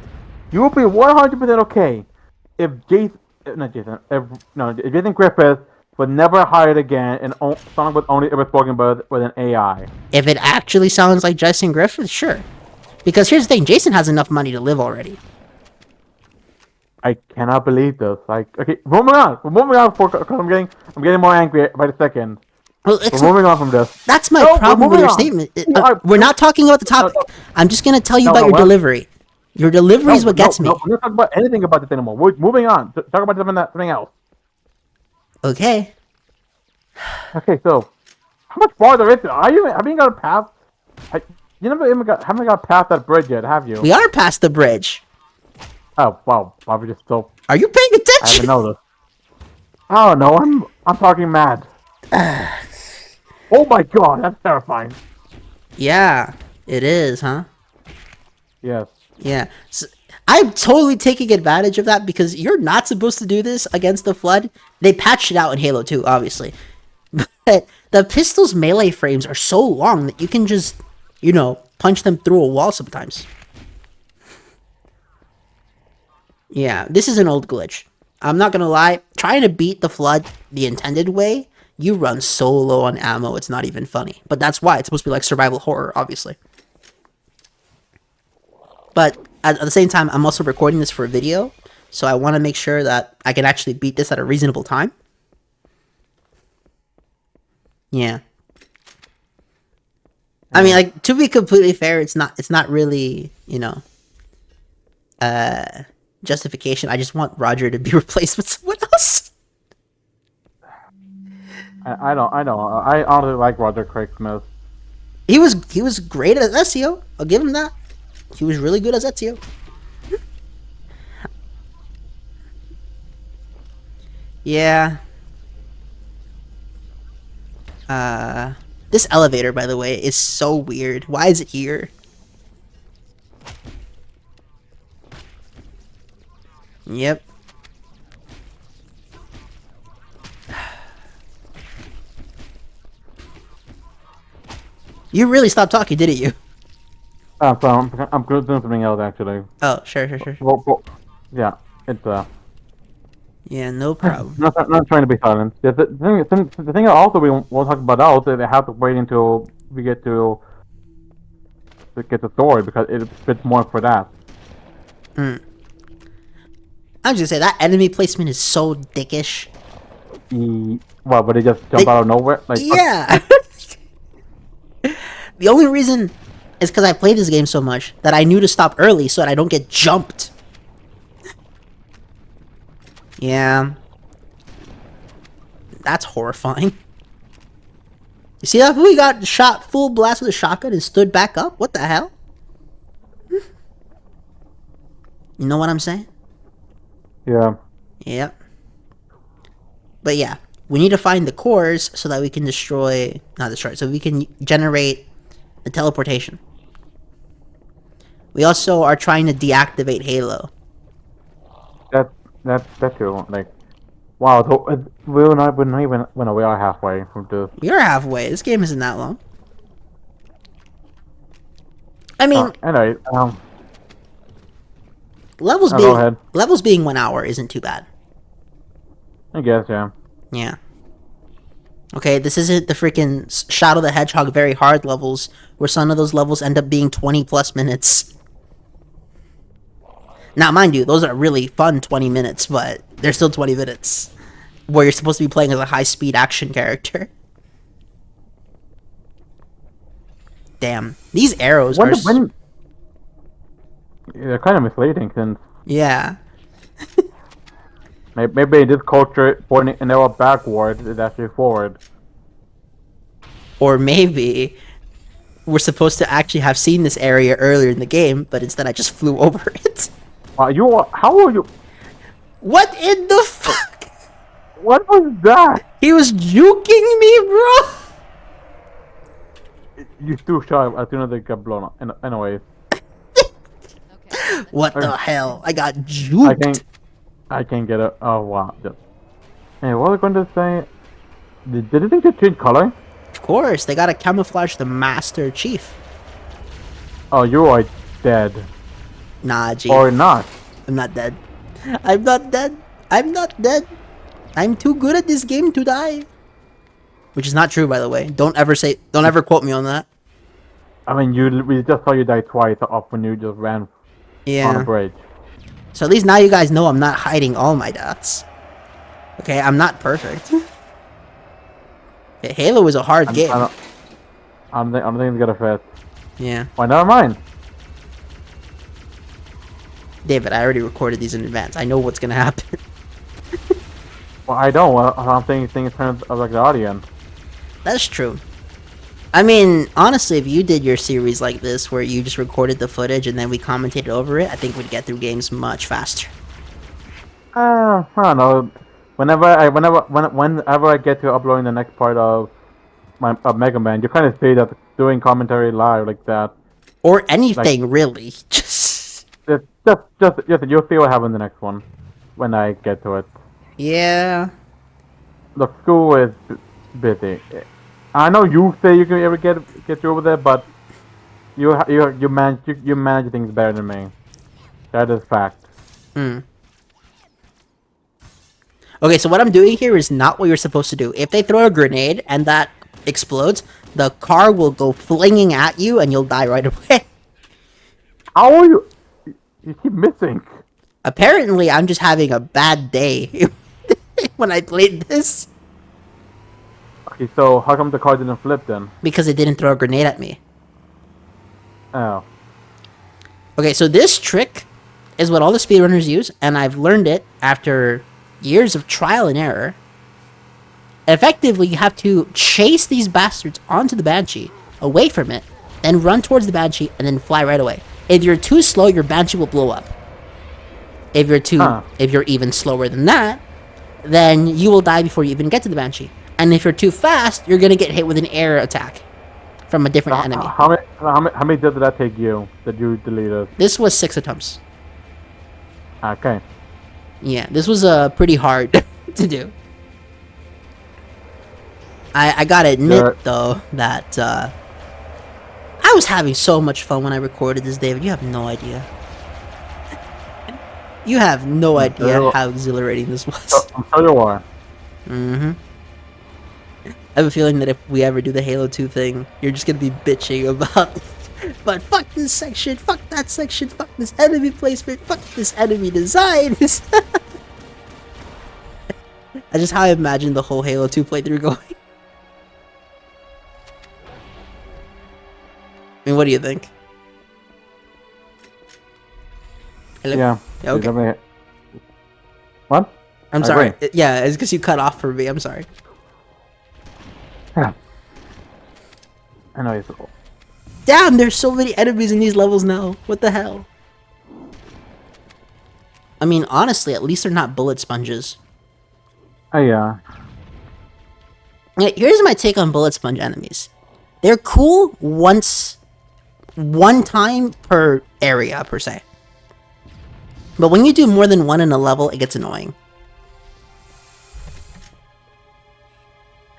You will be 100% okay if if Jason Griffith was never hired again and song was only ever spoken with an AI. If it actually sounds like Jason Griffith, sure. Because here's the thing, Jason has enough money to live already. I cannot believe this. Like, okay, moving on. We're moving on because I'm getting more angry by the second. Well, We're moving on from this. that's my No, we're problem with moving your on. statement. We're not talking about the topic. I'm just gonna tell you about your what? delivery. Your delivery is what gets me. No, we're not talking about anything about this anymore. We're moving on. Talk about something else. Okay. Okay, so how much farther is it? Have you even got past? You haven't got past that bridge yet, have you? We are past the bridge. Oh wow, Bobby just so. Are you paying I haven't attention? noticed. Oh no, I'm talking mad. Oh my god, that's terrifying. Yeah, it is, huh? Yes. Yeah. So, I'm totally taking advantage of that because you're not supposed to do this against the Flood. They patched it out in Halo 2, obviously. But the pistol's melee frames are so long that you can just, punch them through a wall sometimes. Yeah, this is an old glitch. I'm not gonna lie. Trying to beat the Flood the intended way, you run so low on ammo, it's not even funny. But that's why. It's supposed to be like survival horror, obviously. But at the same time, I'm also recording this for a video, so I want to make sure that I can actually beat this at a reasonable time. Yeah. I mean, like, to be completely fair, it's not really, justification. I just want Roger to be replaced with someone else. I know. I honestly like Roger Craig Smith. He was great at Ezio. I'll give him that. He was really good as Ezio. Yeah. This elevator, by the way, is so weird. Why is it here? Yep. You really stopped talking, didn't you? So I'm doing something else actually. Oh, sure. Yeah, it's Yeah, no problem. not trying to be silent. The thing also we won't talk about out is they have to wait until we get to get the story because it fits more for that. I'm just gonna say that enemy placement is so dickish. Well, but they just jump out of nowhere. Like Yeah. The only reason is because I played this game so much that I knew to stop early so that I don't get jumped. Yeah. That's horrifying. You see that fool? He got shot full blast with a shotgun and stood back up? What the hell? You know what I'm saying? Yeah. Yep. But yeah, we need to find the cores so that we can so we can generate the teleportation. We also are trying to deactivate Halo. That's true. Like, wow, we're not even we are halfway from this. We are halfway. This game isn't that long. I mean, Anyway, go ahead. levels being 1 hour isn't too bad. I guess yeah. Yeah. Okay, this isn't the freaking Shadow the Hedgehog very hard levels, where some of those levels end up being 20 plus minutes. Now, mind you, those are really fun 20 minutes, but they're still 20 minutes. Where you're supposed to be playing as a high-speed action character. Damn. These arrows are... They're kind of misleading since... Yeah. Maybe in this culture, pointing an arrow backward is actually forward. Or maybe we're supposed to actually have seen this area earlier in the game, but instead I just flew over it. How are you? What in the fuck? What was that? He was juking me, bro! you too shy as soon as they get blown up. Anyways, Okay. What the Okay. hell? I got I juked. can't. I can't get it. Oh wow. Hey, what was I going to say? Did you think they change color? Of course, they gotta camouflage the Master Chief. Oh, you are dead. Nah, G. Or not. I'm not dead. I'm not dead. I'm not dead. I'm too good at this game to die. Which is not true, by the way. Don't ever quote me on that. I mean, we just saw you die twice off when you just ran on a Yeah. bridge. So at least now you guys know I'm not hiding all my deaths. Okay, I'm not perfect. Okay, Halo is a hard game. I don't think it's gonna fit. Yeah. Why, never mind. David, I already recorded these in advance. I know what's gonna happen. Well, I don't. Well, I'm thinking in terms of like the audience. That's true. I mean, honestly, if you did your series like this, where you just recorded the footage and then we commentated over it, I think we'd get through games much faster. I don't know. Whenever I get to uploading the next part of Mega Man, you kind of say that doing commentary live like that. Or anything, really. Just... Just you'll see what happens in the next one when I get to it. Yeah. The school is busy. I know you say you can ever get through with it, but you manage things better than me. That is fact. Okay, so what I'm doing here is not what you're supposed to do. If they throw a grenade and that explodes, the car will go flinging at you and you'll die right away. How are you? You keep missing. Apparently, I'm just having a bad day when I played this Okay, so how come the car didn't flip then? because it didn't throw a grenade at me. Oh. Okay, so this trick is what all the speedrunners use, and I've learned it after years of trial and error. Effectively, you have to chase these bastards onto the Banshee, away from it, then run towards the Banshee, and then fly right away. If you're too slow, your Banshee will blow up. If you're even slower than that, then you will die before you even get to the Banshee. And if you're too fast, you're gonna get hit with an air attack from a different enemy. How many did that take you that you deleted? This was 6 attempts. Okay. Yeah, this was pretty hard to do. I gotta admit, Sure. though, that I was having so much fun when I recorded this, David. You have no idea. You have no idea sure. how exhilarating this was. I'm sure you are. I have a feeling that if we ever do the Halo 2 thing, you're just gonna be bitching about but fuck this section, fuck that section, fuck this enemy placement, fuck this enemy design. That's just how I imagine the whole Halo 2 playthrough going. I mean, what do you think? Hello? Yeah. Yeah, okay. Definitely. What? I'm I sorry. agree. Yeah, it's because you cut off for me. I'm sorry. I know it's. Damn, there's so many enemies in these levels now. What the hell? I mean, honestly, at least they're not bullet sponges. Oh yeah. Yeah, here's my take on bullet sponge enemies. They're cool one time per area, per se. But when you do more than one in a level, it gets annoying.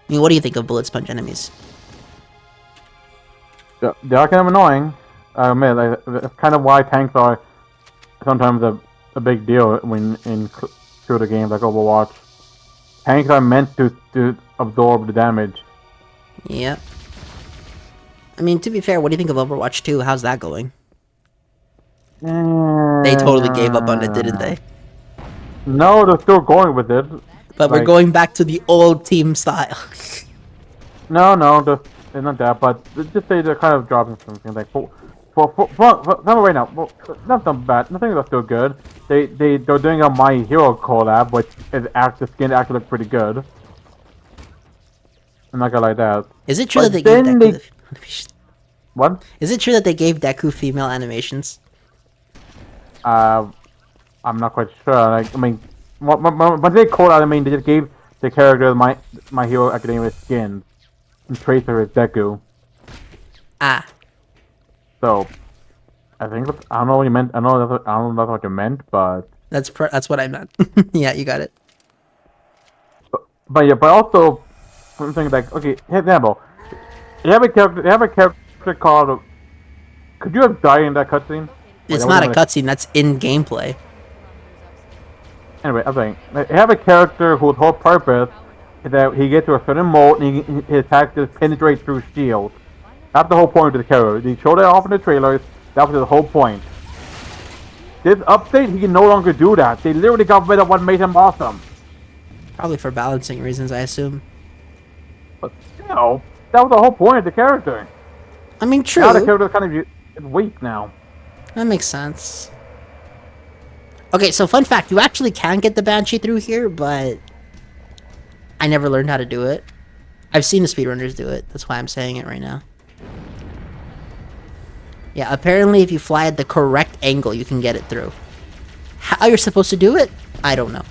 I mean, what do you think of bullet sponge enemies? They are kind of annoying. I admit, like, that's kind of why tanks are sometimes a big deal when in shooter games like Overwatch. Tanks are meant to absorb the damage. Yep. I mean, to be fair, what do you think of Overwatch 2? How's that going? They totally gave up on it, didn't they? No, they're still going with it. But we're Like- going back to the old team style. No, it's not that. But just say they're kind of dropping something like for right now. Well, nothing bad. Nothing that's still good. They're doing a My Hero collab, which is the skin actually looks pretty good. I'm not gonna like that. Is it true But that they gave then Deku they- animations? What? Is it true that they gave Deku female animations? I'm not quite sure. Like, I mean, when they called out, I mean, they just gave the character My Hero Academia skin and Tracer is Deku. Ah, So I think I don't know what you meant. I don't know what you meant, but that's what I meant. Yeah, you got it. but yeah, but also something like, okay, hey, example. You have a character called. Could you have died in that cutscene? Wait, It's that not a wasn't cutscene. That's in gameplay. Anyway, I'm saying, like, you have a character whose whole purpose is that he gets to a certain mode and his attack just penetrates through shields. That's the whole point of the character. They showed that off in the trailers. That was the whole point. This update, he can no longer do that. They literally got rid of what made him awesome. Probably for balancing reasons, I assume. But still, that was the whole point of the character. I mean, Now the true. character's kind of weak now. That makes sense. Okay, so fun fact, you actually can get the Banshee through here, but I never learned how to do it. I've seen the speedrunners do it. That's why I'm saying it right now. Yeah, apparently if you fly at the correct angle, you can get it through. How you're supposed to do it, I don't know.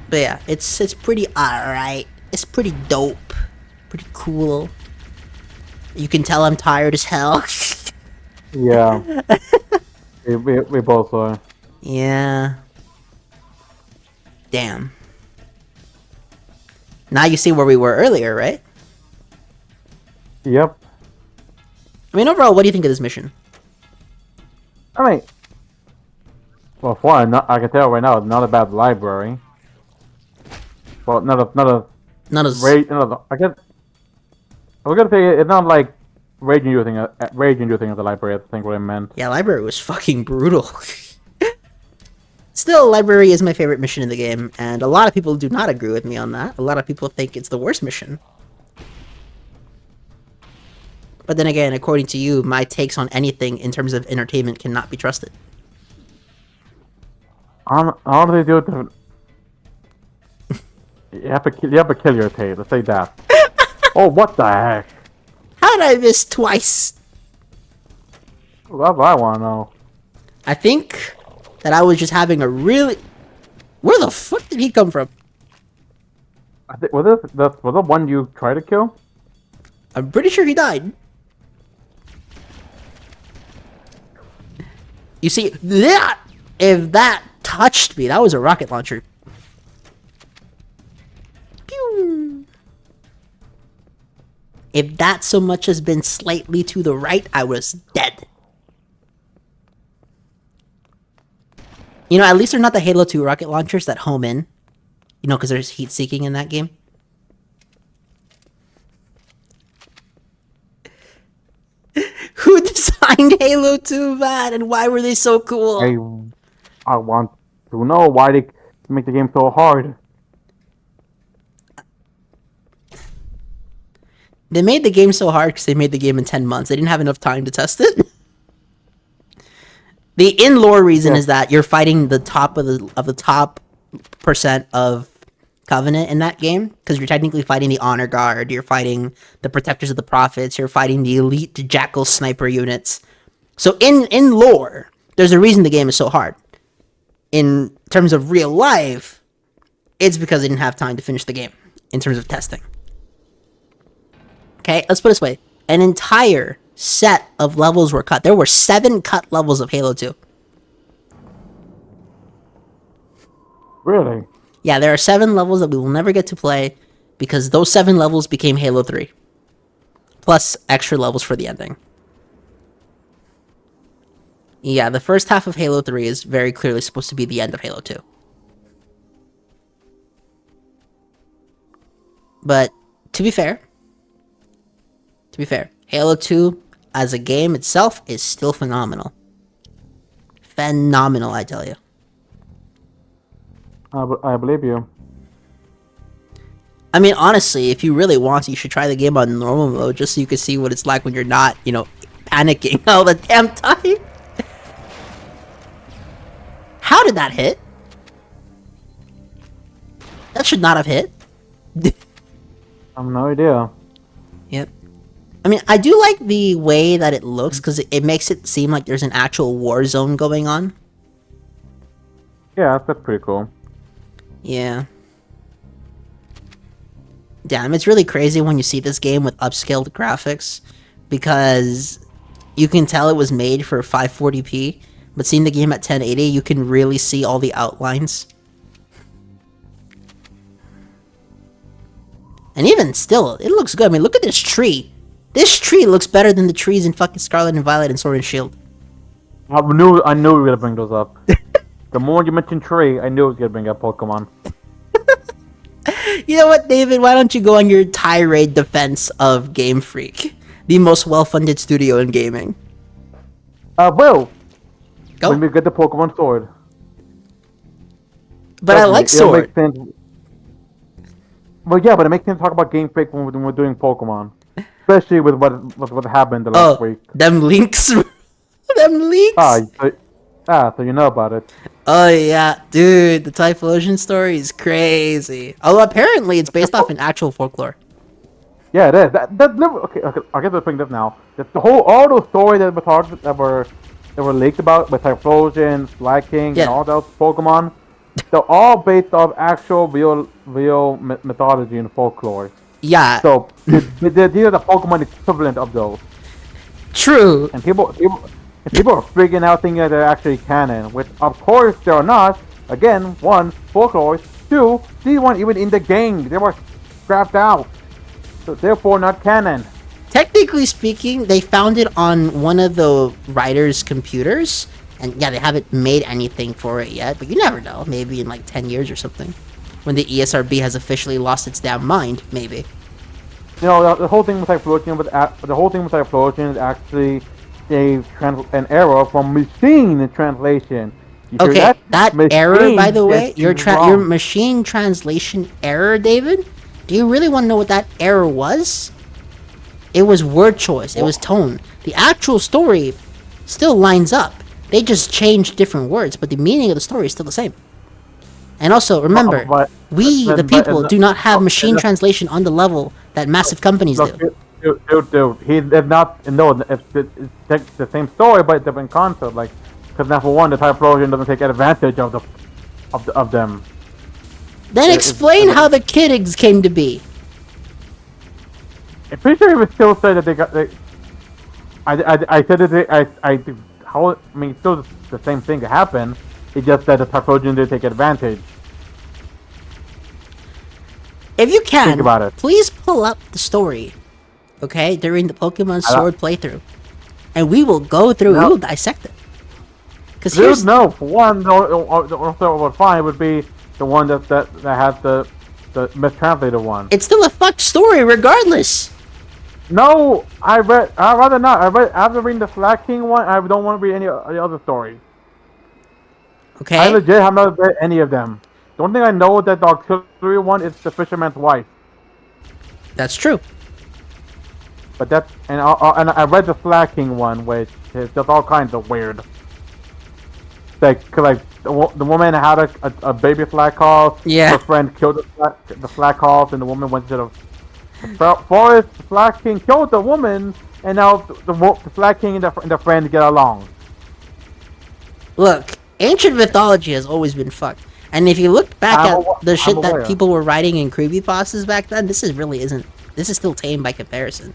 But yeah, it's pretty alright. It's pretty dope. Pretty cool. You can tell I'm tired as hell. Yeah. we both are. Yeah. Damn. Now you see where we were earlier, right? Yep. I mean, overall, what do you think of this mission? I mean, well, for one, I can tell right now, it's not a bad library. Well, not Not as... I guess I was gonna say it's not like raging using as the library. I think what I meant. Yeah, library was fucking brutal. Still, library is my favorite mission in the game, and a lot of people do not agree with me on that. A lot of people think it's the worst mission. But then again, according to you, my takes on anything in terms of entertainment cannot be trusted. How do they do it? You have to kill your tape. Let's say that. Oh, what the heck? How did I miss twice? Well, that's what I want to know. I think that I was just having a really... Where the fuck did he come from? I think, was the one you tried to kill? I'm pretty sure he died. You see, that... If that touched me, that was a rocket launcher. Pew! If that so much has been slightly to the right, I was dead. You know, at least they're not the Halo 2 rocket launchers that home in. You know, because there's heat seeking in that game. Who designed Halo 2, man? And why were they so cool? I want to know why they make the game so hard. They made the game so hard because they made the game in 10 months. They didn't have enough time to test it. The in-lore reason is that you're fighting the top of the top percent of Covenant in that game, because you're technically fighting the Honor Guard, you're fighting the Protectors of the Prophets, you're fighting the elite Jackal sniper units. So in lore, there's a reason the game is so hard. In terms of real life, it's because they didn't have time to finish the game in terms of testing. Okay, let's put it this way. An entire set of levels were cut. There were 7 cut levels of Halo 2. Really? Yeah, there are 7 levels that we will never get to play because those 7 levels became Halo 3. Plus extra levels for the ending. Yeah, the first half of Halo 3 is very clearly supposed to be the end of Halo 2. But, to be fair, Halo 2 as a game itself is still phenomenal. Phenomenal, I tell you. I believe you. I mean, honestly, if you really want to, you should try the game on normal mode just so you can see what it's like when you're not, you know, panicking all the damn time. How did that hit? That should not have hit. I have no idea. Yep. I mean, I do like the way that it looks because it makes it seem like there's an actual war zone going on. Yeah, that's pretty cool. Yeah. Damn, it's really crazy when you see this game with upscaled graphics, because you can tell it was made for 540p, but seeing the game at 1080, you can really see all the outlines. And even still, it looks good. I mean, look at this tree. This tree looks better than the trees in fucking Scarlet and Violet and Sword and Shield. I knew we were gonna bring those up. The moment you mentioned tree, I knew it was gonna bring up Pokemon. You know what, David? Why don't you go on your tirade defense of Game Freak, the most well-funded studio in gaming? Well, Go. when we get the Pokemon Sword. But I like It'll Sword. make sense. Well, yeah, but it makes sense to talk about Game Freak when we're doing Pokemon. Especially with what happened the last week. Them links. Them leaks. So you know about it. Oh yeah, dude, the Typhlosion story is crazy. Although apparently it's based off an actual folklore. Yeah, it is. Okay, I'll get to the point of now. All those stories that were talked that were leaked about with Typhlosion, Flag King, Yeah. and all those Pokemon, they're all based off actual real mythology and folklore. Yeah, So these are the Pokemon equivalent of those. true. And people are freaking out thinking that they're actually canon, which of course they're not. Again, one, folklore. Two, these weren't even in the game. They were scrapped out. So therefore not canon. Technically speaking, they found it on one of the writer's computers, and yeah, they haven't made anything for it yet, but you never know. Maybe in like 10 years or something. When the ESRB has officially lost its damn mind, maybe. You know, the whole thing with Typhlosion, is actually an error from machine translation. You hear Okay, that error, Machine by the way, is your wrong. machine translation error, David. Do you really want to know what that error was? It was word choice. It was tone. The actual story still lines up. They just changed different words, but the meaning of the story is still the same. And also, remember, the people, do not have machine translation on the level that massive companies do. Dude, he did not. No, it's the same story, but different concept. Like, because now for one, the Typhlosion doesn't take advantage of them. Then explain how the kids came to be. I'm pretty sure he would still say that they got. I said that I mean, it's still the same thing that happened. It's just that the Typhlosion did take advantage. If you can, Think about it. please pull up the story, okay, during the Pokemon Sword playthrough, and we will go through. We will dissect it. Because here's No, for one, what would fine would be the one that has the mistranslated one. it's still a fucked story, regardless. No, I'd rather not. After reading the Flag King one, I don't want to read any other stories. Okay. I legit have not read any of them. The only thing I know that the auxiliary one is the fisherman's wife. That's true. But that's and I read the Flag King one, which is just all kinds of weird. Like the woman had a baby flag call. Yeah. Her friend killed the flag calls, and the woman went to the forest. The Flag King killed the woman, and now the Flag King and the friend get along. Look, ancient mythology has always been fucked. And if you look back at the shit I'm that aware. people were writing in creepypastas back then, this is still tame by comparison.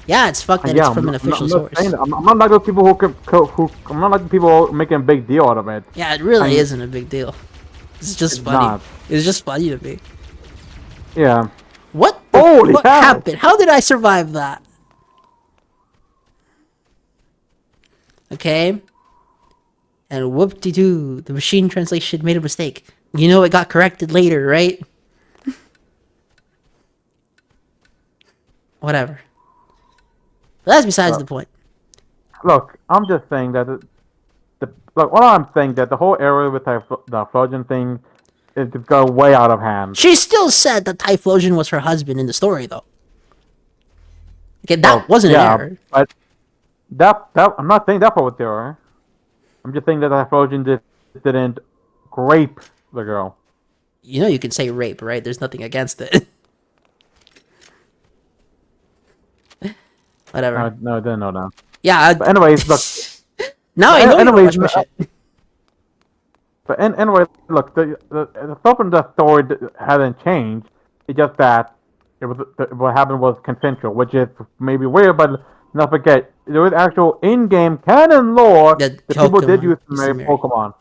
Yeah, it's fucked that it's from an official source. I'm not like those people I'm not like the people making a big deal out of it. Yeah, it really isn't a big deal. It's just funny. not. It's just funny to me. Yeah. What Holy what cow. happened? How did I survive that? Okay. And whoop-de-doo, the machine translation made a mistake. You know it got corrected later, right? Whatever. But that's besides the point. Look, I'm just saying that all I'm saying that the whole area with the Trojan thing is just go way out of hand. She still said that Typhlosion was her husband in the story, though. Okay, that wasn't an error. But that I'm not saying that part was the error. I'm just saying that the Trojan just didn't rape the girl. You know you can say rape, right? There's nothing against it. Whatever. No, I didn't know that. Yeah. But anyways, look. Now I know you anyways, watch my shit. But anyway, look, the stuff in the story hasn't changed. It's just that what happened was consensual, which is maybe weird, but not forget there was actual in-game canon lore The that people did Pokemon use to used to marry marry. Pokemon.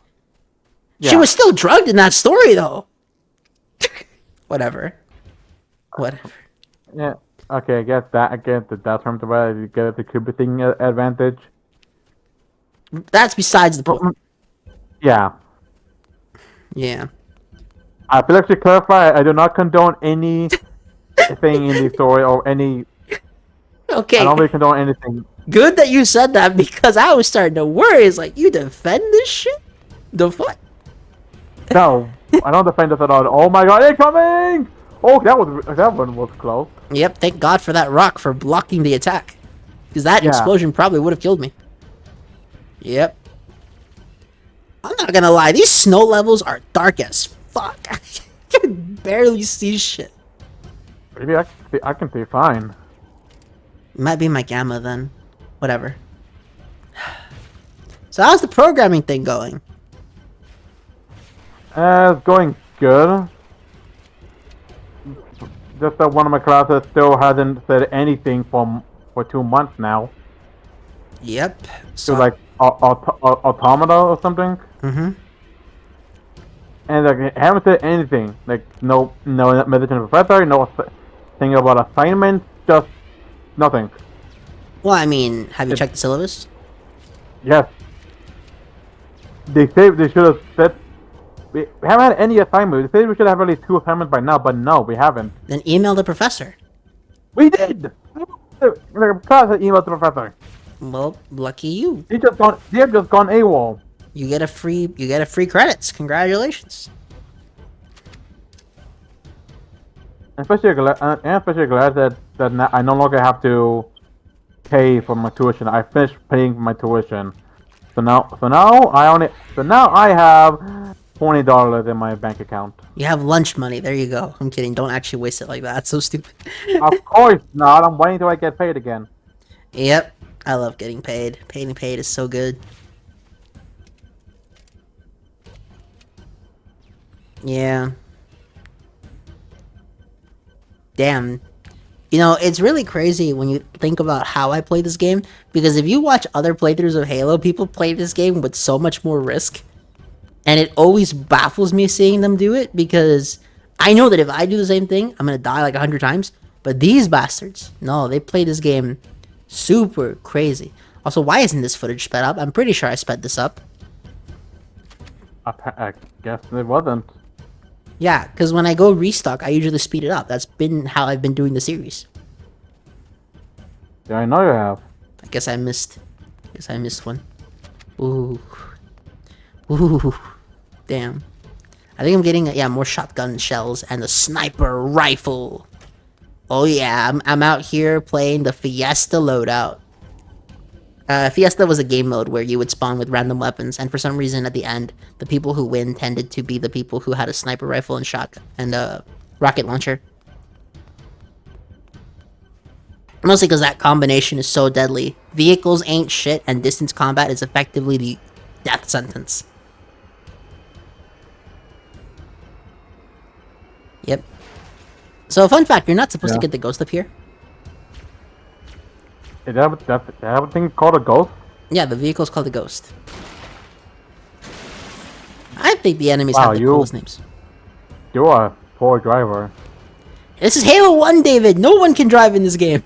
She Yeah. was still drugged in that story, though. Whatever. Whatever. Yeah. Okay, I guess that's from the way you get the Cupid thing advantage. That's besides the point. Yeah. Yeah. I feel like to clarify, I do not condone anything in the story or any. I Okay. don't really condone anything. Good that you said that because I was starting to worry. It's like, you defend this shit? The fuck? No, I don't defend this at all. Oh my god, they're coming! Oh, that one was close. Yep, thank God for that rock for blocking the attack. Because that Yeah. explosion probably would have killed me. Yep. I'm not gonna lie, these snow levels are dark as fuck. I can barely see shit. Maybe I can see fine. It might be my gamma then. Whatever. So how's the programming thing going? It's going good. Just that one of my classes still hasn't said anything for 2 months now. Yep. So like automata or something. Mm-hmm. And like haven't said anything. Like no meditation professor, no thing about assignments, just nothing. Well, I mean, have you checked the syllabus? Yes. They say they should have said we haven't had any assignments. They say we should have at least 2 assignments by now, but no, we haven't. Then email the professor. We did. The class had emailed the professor. Well, lucky you. They have just gone AWOL. You get a free credits. Congratulations. Especially glad that I no longer have to pay for my tuition. I finished paying for my tuition. So now I have $20 in my bank account. You have lunch money. There you go. I'm kidding. Don't actually waste it like that. That's so stupid. Of course not. I'm waiting till I get paid again. Yep. I love getting paid. Getting paid is so good. Yeah. Damn. You know, it's really crazy when you think about how I play this game, because if you watch other playthroughs of Halo, people play this game with so much more risk. And it always baffles me seeing them do it, because I know that if I do the same thing, I'm gonna die like 100 times. But these bastards, no, they play this game super crazy. Also, why isn't this footage sped up? I'm pretty sure I sped this up. I guess it wasn't. Yeah, because when I go restock, I usually speed it up. That's been how I've been doing the series. Yeah, I know you have. I guess I missed one. Ooh. Ooh. Damn. I think I'm getting, more shotgun shells and a sniper rifle. Oh yeah, I'm out here playing the Fiesta loadout. Fiesta was a game mode where you would spawn with random weapons, and for some reason at the end, the people who win tended to be the people who had a sniper rifle and shotgun and a rocket launcher. Mostly because that combination is so deadly. Vehicles ain't shit, and distance combat is effectively the death sentence. Yep. So, fun fact, you're not supposed to get the ghost up here. Is that a thing called a ghost? Yeah, the vehicle's called the Ghost. I think the enemies Wow, have the coolest names. You're a poor driver. This is Halo 1, David! No one can drive in this game!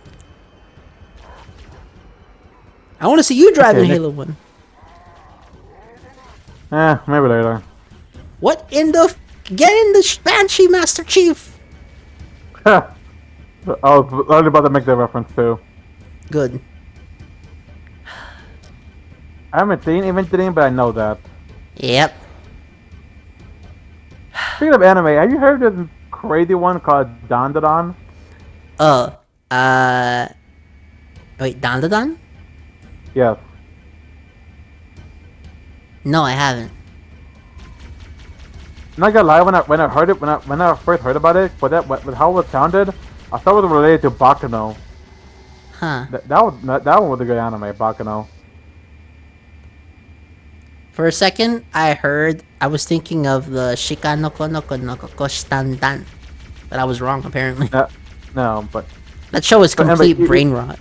I want to see you drive in Halo 1. Maybe later. What in the... Get in the Banshee, Master Chief! I was only about to make that reference too. Good. I haven't seen Event Dream, but I know that. Yep. Speaking of anime, have you heard of this crazy one called Dandadan? Wait, Dandadan? Yes. No, I haven't. Not gonna lie, when I heard it, when I first heard about it, with how it sounded, I thought it was related to Baccano. Huh. That one was a good anime, Baccano. For a second, I was thinking of the Shikanoko no Konoko Koshtandan. But I was wrong, apparently. No, but That show is But anyway, complete brain rot.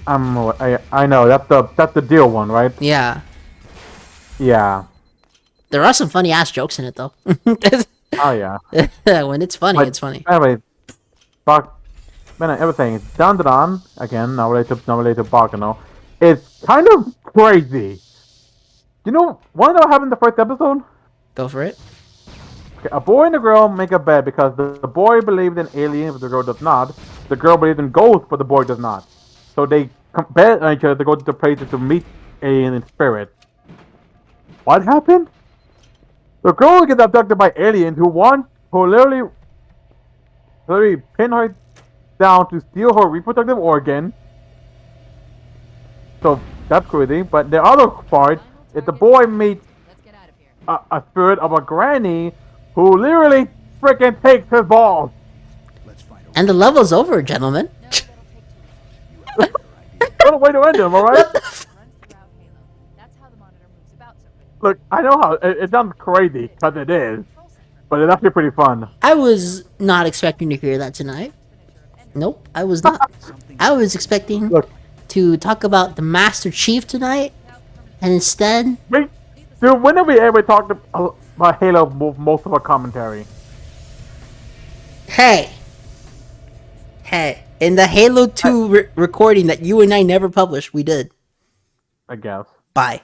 I know that's the deal one, right? Yeah. Yeah. There are some funny ass jokes in it though. Oh yeah. When it's funny, But it's funny. anyway, Bak, man, everything. Dan again, not related to Bakano. It's kind of crazy. You know, want to know what happened in the first episode? Go for it. Okay, a boy and a girl make a bed because the boy believed in aliens, but the girl does not. The girl believed in ghosts, but the boy does not. So they bet on each other to go to the places to meet alien in spirit. What happened? The girl gets abducted by aliens who literally pin her down to steal her reproductive organ. So that's crazy. But the other part is the boy meets Let's get out of here. a spirit of a granny who literally freaking takes his balls. Let's find a And the level's over, gentlemen. No, that'll take too long. you have a better idea. What a way to end him, alright? Runs throughout Halo. That's how the monitor moves about so quickly. Look, I know how it sounds crazy, because it is. Control center. But it's actually pretty fun. I was not expecting to hear that tonight. Nope, I was not. I was expecting Look, to talk about the Master Chief tonight, and instead, dude, when have we ever talked about Halo most of our commentary? hey, in the Halo 2 recording that you and I never published, we did. I guess. Bye.